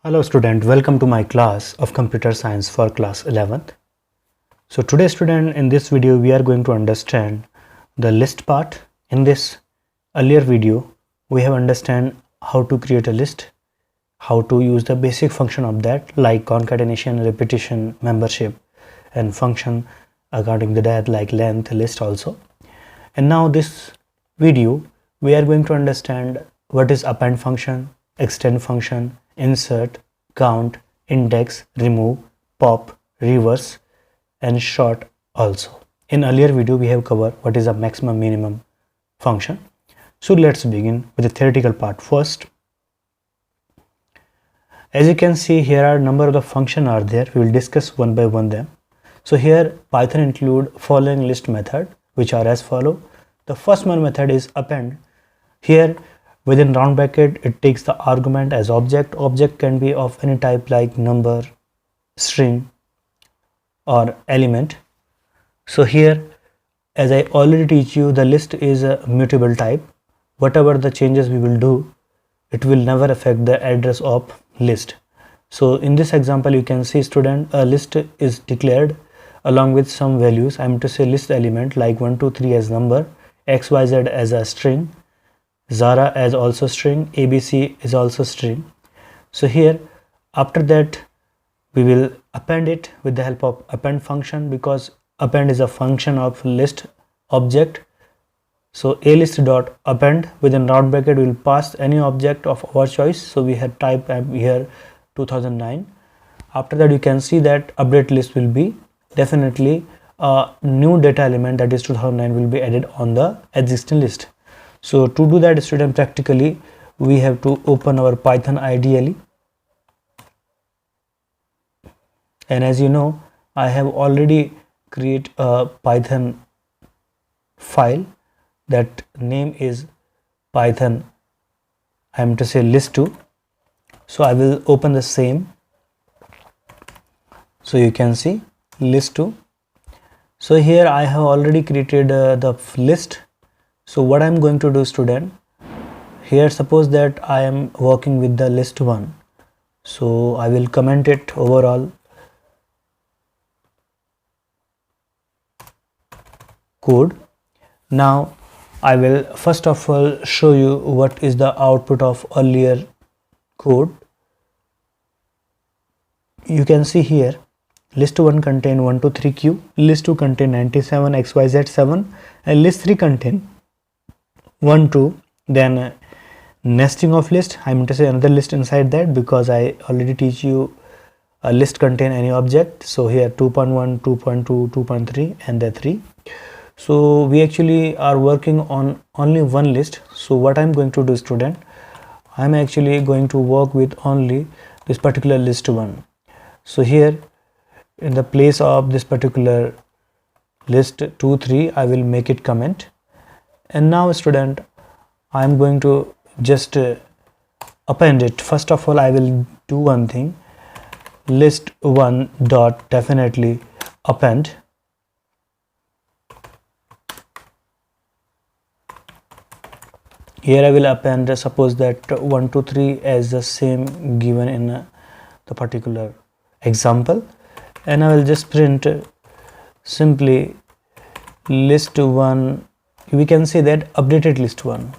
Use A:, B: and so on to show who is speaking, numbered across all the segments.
A: Hello student, welcome to my class of computer science for class 11th. So today student, in this video we are going to understand the list part. In this earlier video we have understand how to create a list, how to use the basic function of that like concatenation, repetition, membership and function according to that like length, list also. And now this video we are going to understand what is append function, extend function, insert, count, index, remove, pop, reverse and sort also. In earlier video we have covered what is a maximum minimum function. So let's begin with the theoretical part first. As you can see, here are number of the function are there. We will discuss one by one them. So here Python include following list method which are as follow. The first one method is append. Here within round bracket it takes the argument as object. Object can be of any type like number, string or element. So here as I already teach you, the list is a mutable type. Whatever the changes we will do, it will never affect the address of list. So in this example you can see student, a list is declared along with some values. I am to say list element like 1 2 3 as number, xyz as a string, Zara as also string, ABC is also string. So here after that we will append it with the help of append function, because append is a function of list object. So a list dot append within round bracket will pass any object of our choice. So we have type here 2009. After that you can see that update list will be definitely a new data element, that is 2009 will be added on the existing list. So to do that student, practically we have to open our Python IDE, and as you know I have already create a Python file that name is Python, I am to say list2. So I will open the same. So you can see list2. So here I have already created the list. So what I am going to do student, here suppose that I am working with the list 1. So I will comment it overall code. Now I will first of all show you what is the output of earlier code. You can see here list 1 contain 1 2 3 q, list 2 contain 97 xyz 7 and list 3 contain 1 2, then nesting of list, I am to say another list inside that, because I already teach you a list contain any object. So here 2.1 2.2 2.3 and the 3. So we actually are working on only one list. So what I'm going to do student, I'm actually going to work with only this particular list 1. So here in the place of this particular list 2 3 I will make it comment. And now student, I am going to just append it. First of all I will do one thing, list 1 dot definitely append. Here I will append suppose that 1 2 3 as the same given in the particular example, and I will just print simply list 1. We can say that updated list 1.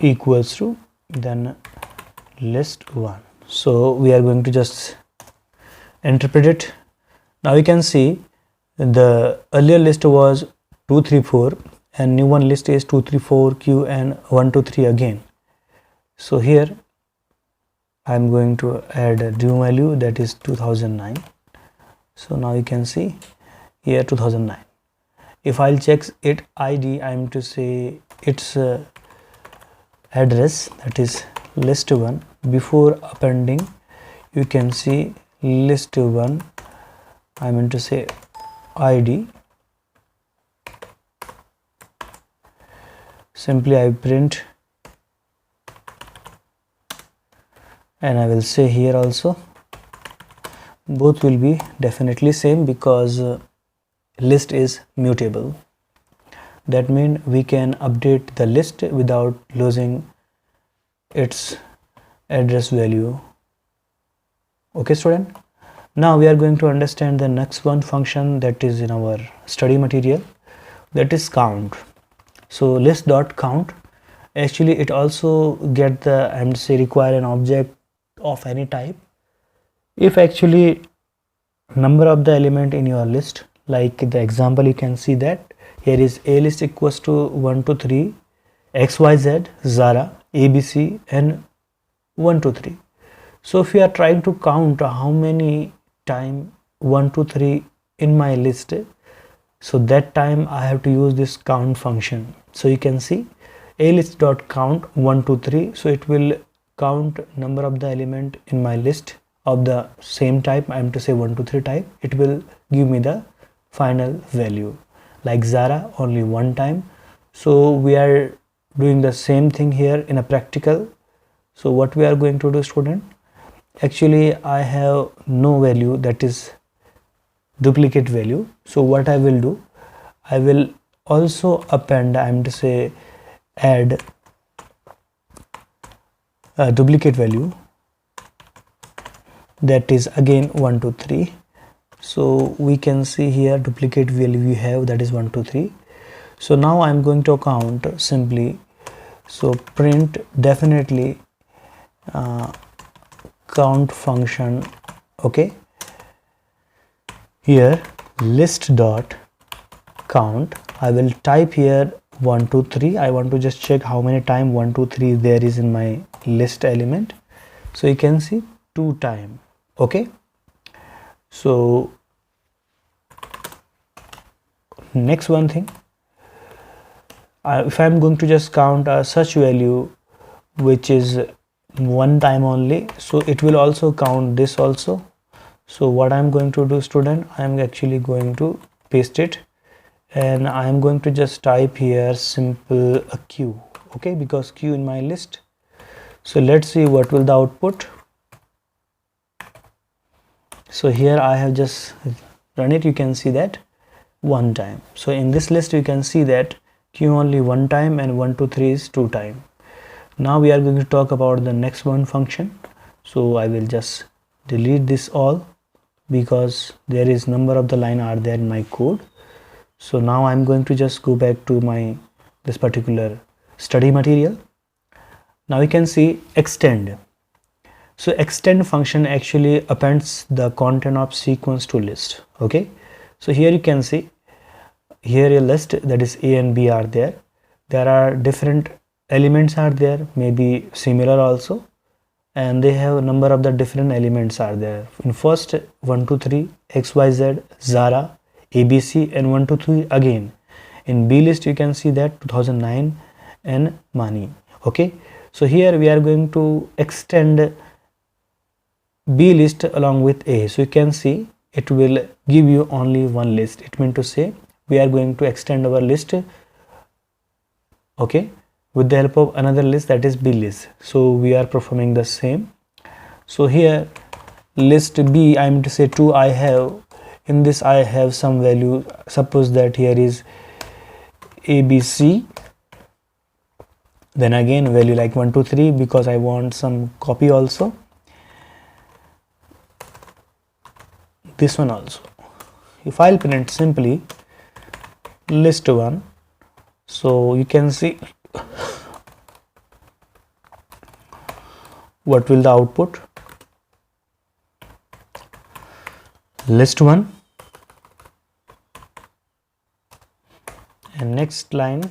A: Equals to then list 1. So we are going to just interpret it. Now you can see the earlier list was 2 3 4 and new one list is 2 3 4 q and 1 2 3 again. So here I am going to add a new value, that is 2009. So now you can see here 2009. If I'll check it ID, I am to say its address, that is list 1. Before appending you can see list 1, I mean to say ID. Simply I print and I will say here also both will be definitely same because list is mutable. That means we can update the list without losing its address value. Okay student, now we are going to understand the next one function that is in our study material, that is count. So list.count, actually it also get the require an object of any type. If actually number of the element in your list, like the example you can see that here is a list equals to 1 to 3 xyz Zara ABC and 1 to 3. So if you are trying to count how many time 1 to 3 in my list, so that time I have to use this count function. So you can see a list dot count 1 to 3, so it will count number of the element in my list of the same type, I am to say 1 to 3 type. It will give me the final value. Like Zara only one time, so we are doing the same thing here in a practical. So what we are going to do student, actually I have no value, that is duplicate value. So what I will do, I will also append, I am to say add a duplicate value, that is again 1 to 3. So we can see here duplicate value we have, that is 1 to 3. So now I'm going to count simply, so print definitely count function. Okay, here list dot count, I will type here 1 2 3. I want to just check how many time 1 2 3 there is in my list element. So you can see 2 time. Okay, so next one thing, if I'm going to just count a such value which is one time only, so it will also count this also. So what I'm going to do student, I'm actually going to paste it and I'm going to just type here simple a q. Okay, because q in my list. So let's see what will the output. So here I have just run it, you can see that one time. So in this list you can see that q only one time and 1 to 3 is 2 time. Now we are going to talk about the next one function. So I will just delete this all because there is number of the line are there in my code. So now I'm going to just go back to my this particular study material. Now you can see extend. So extend function actually appends the content of sequence to list. Okay, so here you can see here a list, that is a and b are there. There are different elements are there, maybe similar also, and they have a number of the different elements are there. In first 1 to 3 xyz Zara ABC and 1 to 3 again. In B list you can see that 2009 and Mani. Okay, so here we are going to extend B list along with A. So you can see it will give you only one list. It means to say we are going to extend our list, okay, with the help of another list, that is B list. So we are performing the same. So here list B, I am to say 2 I have, in this I have some value, suppose that here is ABC, then again value like 1 2 3 because I want some copy also, this one also. If I'll print simply list 1, so you can see what will the output, list 1 and next line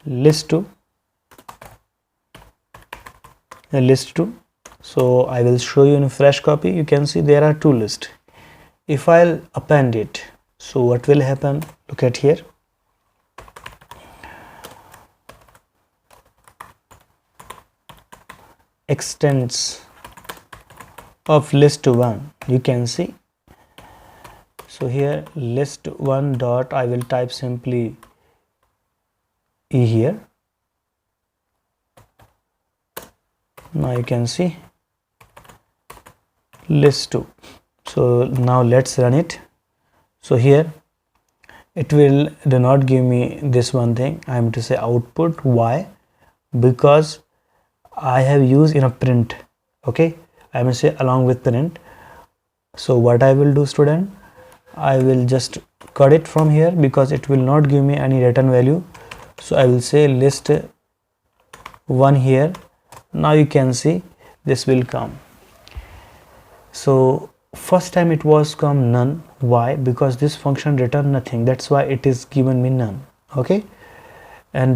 A: list 2 and list 2. So I will show you in a fresh copy. You can see there are two lists. If I'll append it, so what will happen, look at here, extents of list 1, you can see. So here list 1 dot, I will type simply E here. Now you can see list 2. So now let's run it. So here it will do not give me this one thing. I am to say output. Why? Because I have used in a print. Okay, I am to say along with print. So what I will do, student, I will just cut it from here because it will not give me any return value. So I will say list 1 here. Now you can see this will come. So first time it was come none. Why? Because this function return nothing, that's why it is given me none. Okay, and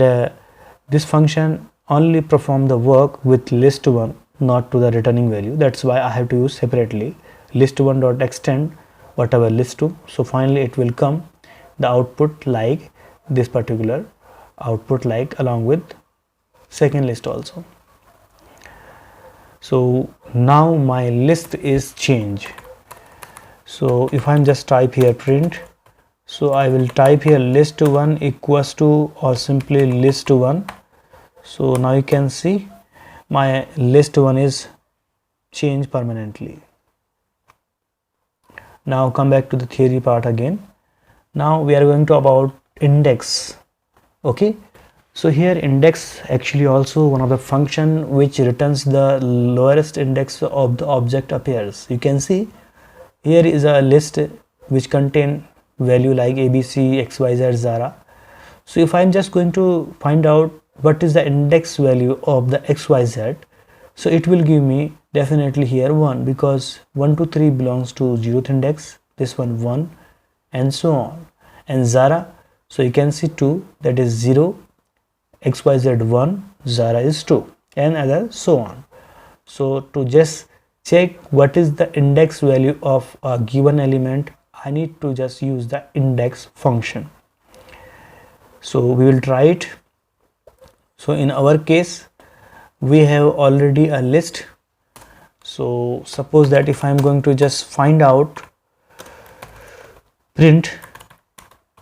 A: this function only perform the work with list 1, not to the returning value. That's why I have to use separately list 1 dot extend whatever list 2. So finally it will come the output like this particular output, like along with second list also. So now my list is changed. So if I'm just type here print, so I will type here list 1 equals to or simply list 1. So now you can see my list 1 is changed permanently. Now come back to the theory part again. Now we are going to about index. Okay, so here index actually also one of the function which returns the lowest index of the object appears. You can see here is a list which contain value like ABC, XYZ, Zara. So if I'm just going to find out what is the index value of the XYZ, so it will give me definitely here 1, because 1 to 3 belongs to 0th index, this one 1, and so on. And Zara, so you can see 2, that is 0, XYZ 1, Zara is 2, and other so on. So to just check what is the index value of a given element, I need to just use the index function. So we will try it. So in our case we have already a list. So suppose that if I am going to just find out print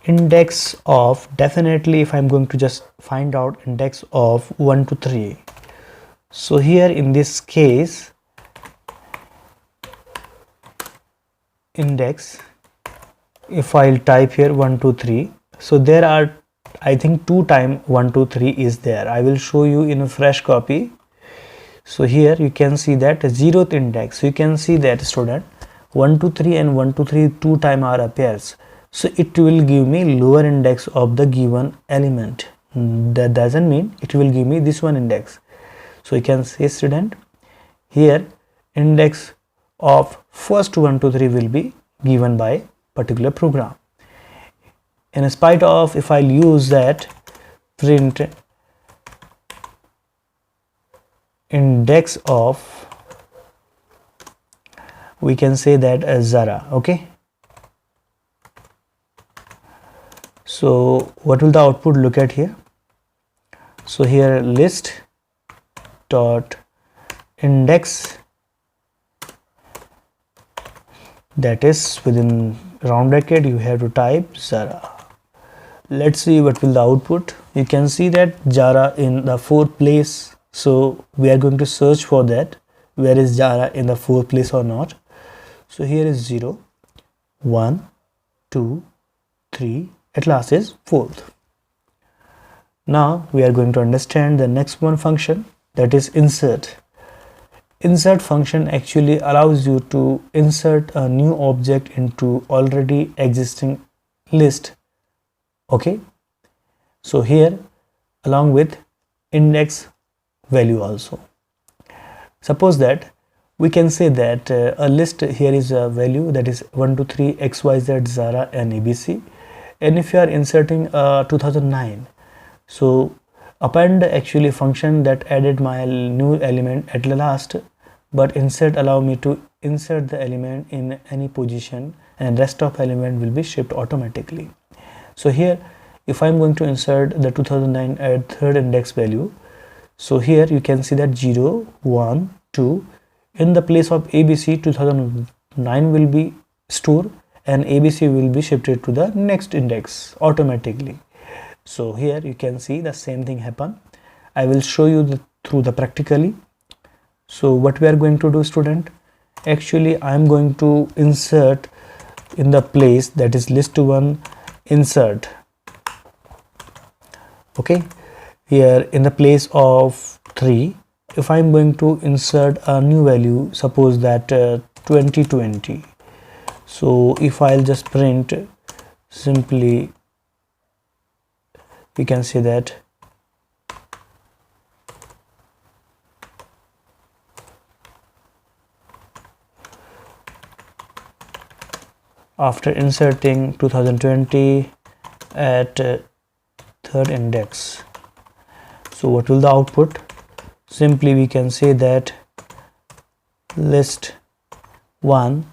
A: index of, definitely if I am going to just find out index of 1 to 3. So here in this case index, if I'll type here 1 2 3, so there are I think 2 times 1 2 3 is there. I will show you in a fresh copy. So here you can see that 0th index, so you can see that student 1 2 3 and 1 2 3 2 times are appears. So it will give me lower index of the given element. That doesn't mean it will give me this one index. So you can say student here index of first 1 2 3 will be given by particular program. In spite of, if I'll use that print index of, we can say that as Zara. Okay, so what will the output look at here? So here list dot index, that is within round bracket you have to type Zara. Let's see what will the output. You can see that Zara in the 4th place, so we are going to search for that, where is Zara in the 4th place or not. So here is 0 1 2 3, at last is 4th. Now we are going to understand the next one function, that is insert. Insert function actually allows you to insert a new object into already existing list. Okay, so here along with index value also. Suppose that we can say that a list here is a value, that is 1 2 3 XYZ, Zara and ABC, and if you are inserting 2009, so append actually function that added my new element at the last, but insert allow me to insert the element in any position and rest of element will be shipped automatically. So here if I'm going to insert the 2009 at 3rd index value, so here you can see that 0 1 2, in the place of ABC 2009 will be stored and ABC will be shifted to the next index automatically. So here you can see the same thing happen. I will show you through the practically. So what we are going to do, student, actually I'm going to insert in the place that is list1 insert. Okay, here in the place of 3, if I'm going to insert a new value, suppose that 2020, so if I'll just print simply, we can say that after inserting 2020 at third index, so what will the output? Simply we can say that list 1,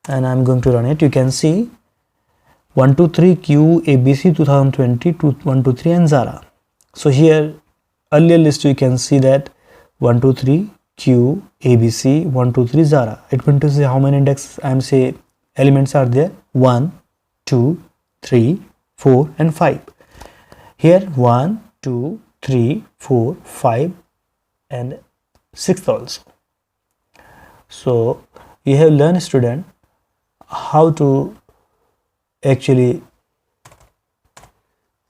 A: and I'm going to run it. You can see 123 Q ABC 2020 to 123 and Zara. So here earlier list you can see that 123 Q ABC 123 Zara. It means to say how many index I'm say elements are there? 1, 2, 3, 4 and 5. Here 1, 2, 3, 4, 5 and 6th also. So you have learned, student, how to actually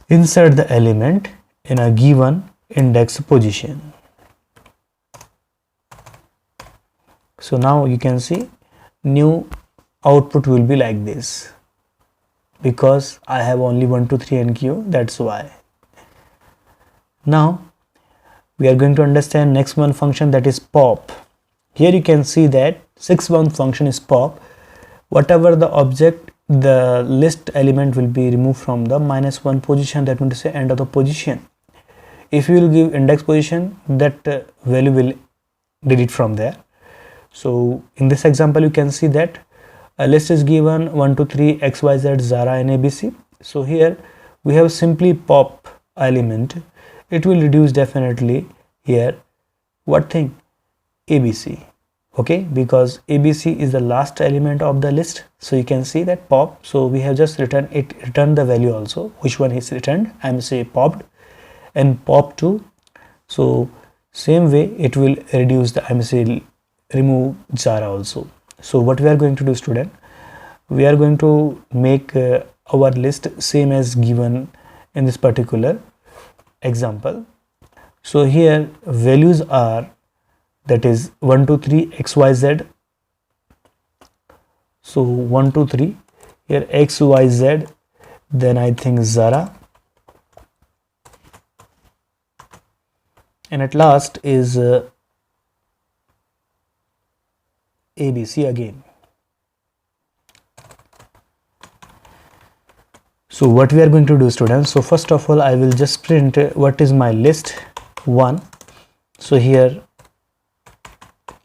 A: insert the element in a given index position. So now you can see new output will be like this, because I have only 1, 2, 3 and Q, that's why. Now we are going to understand next one function, that is pop. Here you can see that 6th function is pop. Whatever the object, the list element will be removed from the -1 position, that means to say end of the position. If you will give index position, that value will delete from there. So in this example you can see that a list is given 1, 2, 3 XYZ Zara and ABC. So here we have simply pop element. It will reduce definitely here what thing? ABC. Okay, because ABC is the last element of the list. So you can see that pop. So we have just returned the value also. Which one is returned? I'm say popped and pop2. So same way it will reduce the, I'm say remove Zara also. So what we are going to do, student, we are going to make our list same as given in this particular example. So here values are, that is 1, 2, 3 XYZ. So 1, 2, 3 here XYZ, then I think Zara, and at last is ABC again. So what we are going to do, students, so first of all I will just print what is my list 1. So here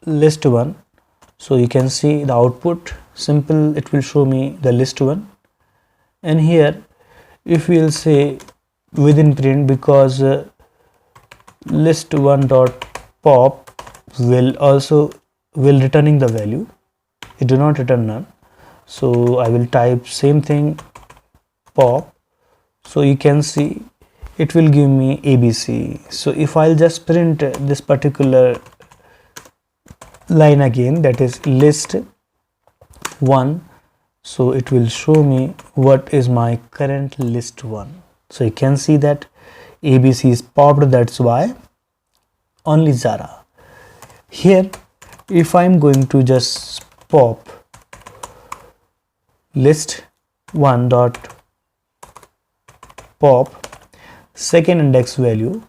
A: list 1, so you can see the output simple, it will show me the list 1. And here if we will say within print, because list 1 dot pop will also returning the value, it do not return none. So I will type same thing pop, so you can see it will give me ABC. So if I'll just print this particular line again, that is list 1, so it will show me what is my current list 1. So you can see that ABC is popped, that's why only Zara. Here if I'm going to just pop list 1 dot pop second index value,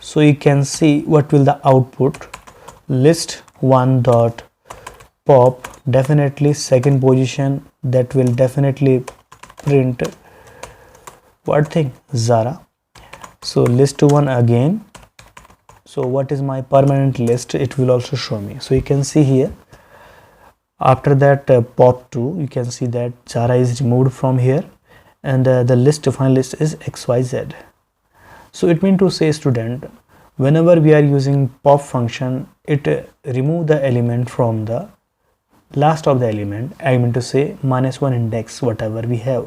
A: so you can see what will the output, list 1 dot pop, definitely second position, that will definitely print what thing? Zara. So list 1 again, so what is my permanent list, it will also show me. So you can see here after that pop2, you can see that Zara is removed from here, and the list, final list is XYZ. So it means to say, student, whenever we are using pop function, it remove the element from the last of the element, I mean to say -1 index whatever we have.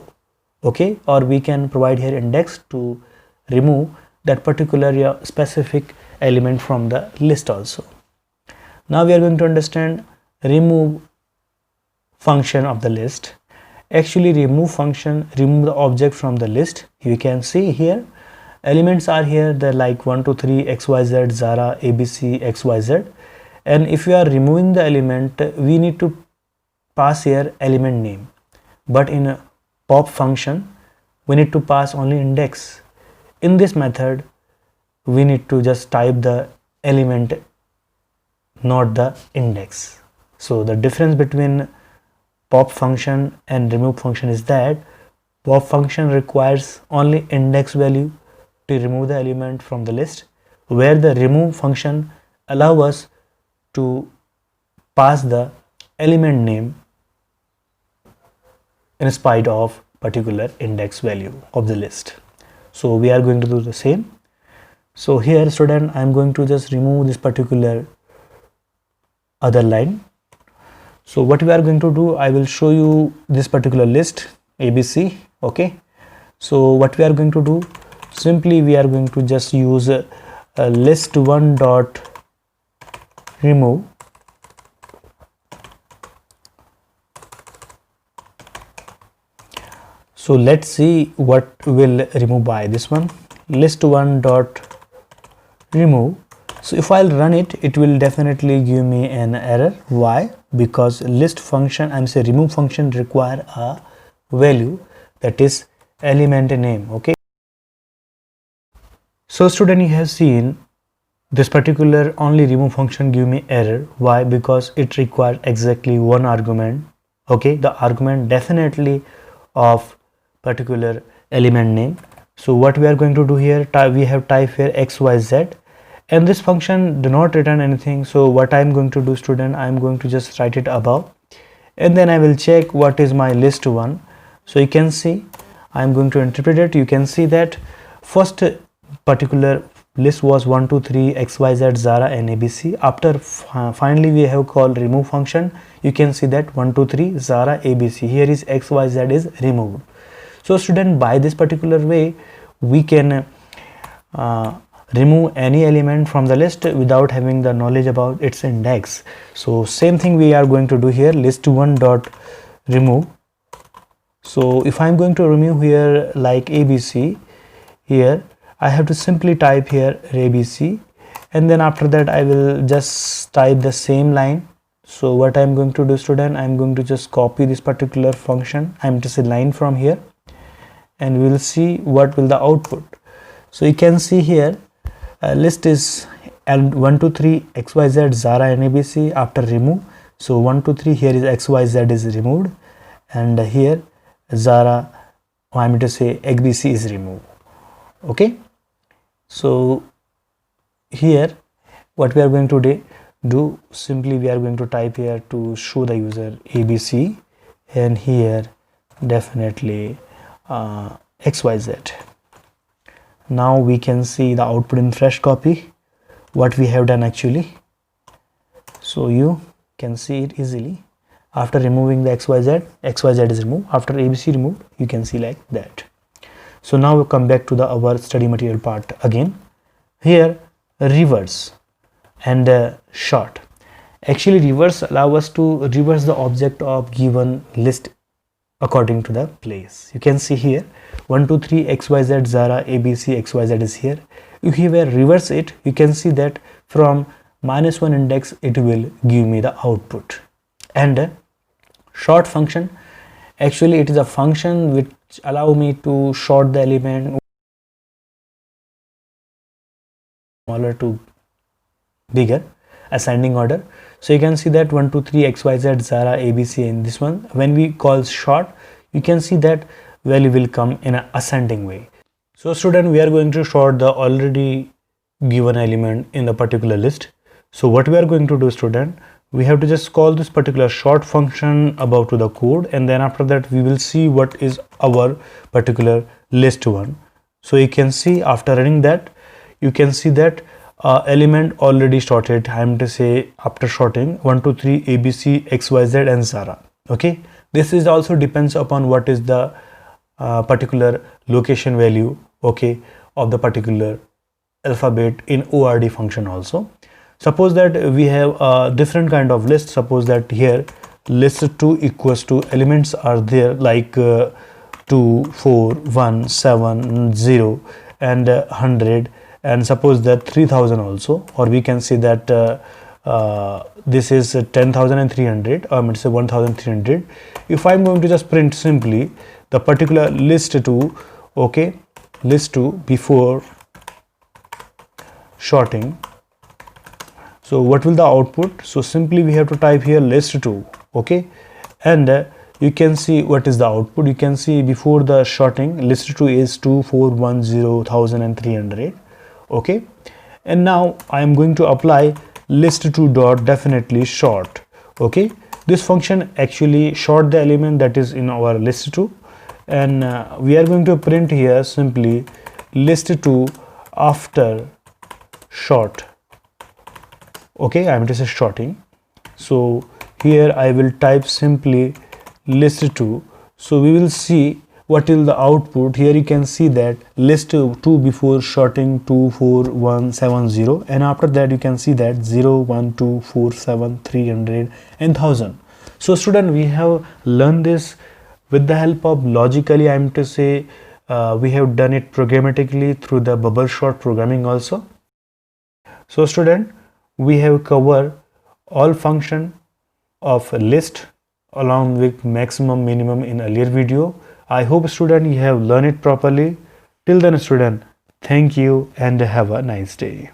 A: Okay, or we can provide here index to remove that particular specific element from the list also. Now we are going to understand remove function of the list. Actually, remove function remove the object from the list. You can see here elements are here, they're like 1 2 3 xyz, Zara, ABC, xyz. And if we are removing the element, we need to pass here element name, but in a pop function we need to pass only index. In this method we need to just type the element, not the index. So the difference between pop function and remove function is that pop function requires only index value to remove the element from the list, where the remove function allow us to pass the element name in spite of particular index value of the list. So we are going to do the same. So here, student, I am going to just remove this particular other line. So what we are going to do, I will show you this particular list ABC. Okay, so what we are going to do, simply we are going to just use a list1 dot remove. So let's see what will remove by this one, list1 dot remove. So if I'll run it, it will definitely give me an error. Why? Because list function, I'm saying remove function require a value, that is element name. Okay, so student, you have seen this particular only remove function give me error. Why? Because it requires exactly one argument. Okay, the argument definitely of particular element name. So what we are going to do here, we have type here xyz, and this function do not return anything. So what I'm going to do, student, I'm going to just write it above, and then I will check what is my list one. So you can see I'm going to interpret it. You can see that first particular list was 1 2 3 xyz, Zara and ABC. After finally we have called remove function, you can see that 1 2 3 Zara, ABC, here is xyz is removed. So student, by this particular way we can remove any element from the list without having the knowledge about its index. So same thing we are going to do here, list1 dot remove. So if I'm going to remove here like ABC, here I have to simply type here ABC, and then after that I will just type the same line. So what I'm going to do, student, I'm going to just copy this particular function, I'm just a line from here, and we will see what will the output. So you can see here list is 1 2 3 xyz, Zara and ABC after remove. So 1 2 3 here is xyz is removed, and here Zara, I mean to say ABC is removed. Okay, so here what we are going to do, simply we are going to type here to show the user ABC, and here definitely xyz. Now we can see the output in fresh copy what we have done actually. So you can see it easily. After removing the xyz is removed. After ABC removed, you can see like that. So now we come back to the our study material part again. Here reverse and short. Actually reverse allow us to reverse the object of given list according to the place. You can see here 1 2 3 xyz, Zara, ABC, xyz is here. If you reverse it, you can see that from -1 index it will give me the output. And short function, actually it is a function which allow me to sort the element smaller to bigger, ascending order. So you can see that 1 2 3 xyz, Zara, ABC in this one. When we call short, you can see that value will come in an ascending way. So student, we are going to sort the already given element in the particular list. So what we are going to do, student, we have to just call this particular short function above to the code, and then after that we will see what is our particular list one. So you can see after running that, you can see that element already sorted. I am to say after sorting 1 2 3 ABC, xyz and Zara. Okay, this is also depends upon what is the particular location value, okay, of the particular alphabet in ORD function also. Suppose that we have a different kind of list. Suppose that here list2 equals to elements are there like 2, 4, 1, 7, 0 and 100, and suppose that 3000 also, or we can say that this is 10,300, or let's say 1300. If I'm going to just print simply the particular list2, okay, list2 before sorting, so what will the output? So simply we have to type here list2, okay, and you can see what is the output. You can see before the sorting list2 is 2410,300, okay, and now I am going to apply list2 dot definitely sort, okay. This function actually sort the element that is in our list2, and we are going to print here simply list2 after sort, okay. I'm just sorting, so here I will type simply list2. So we will see what is the output. Here you can see that list2 before sorting 24170, and after that you can see that 0, 1, 2, 4, 7, 300 and 1000. So student, we have learned this with the help of logically, I am to say we have done it programmatically through the bubble sort programming also. So student, we have covered all function of a list along with maximum minimum in earlier video. I hope student you have learned it properly. Till then student, thank you and have a nice day.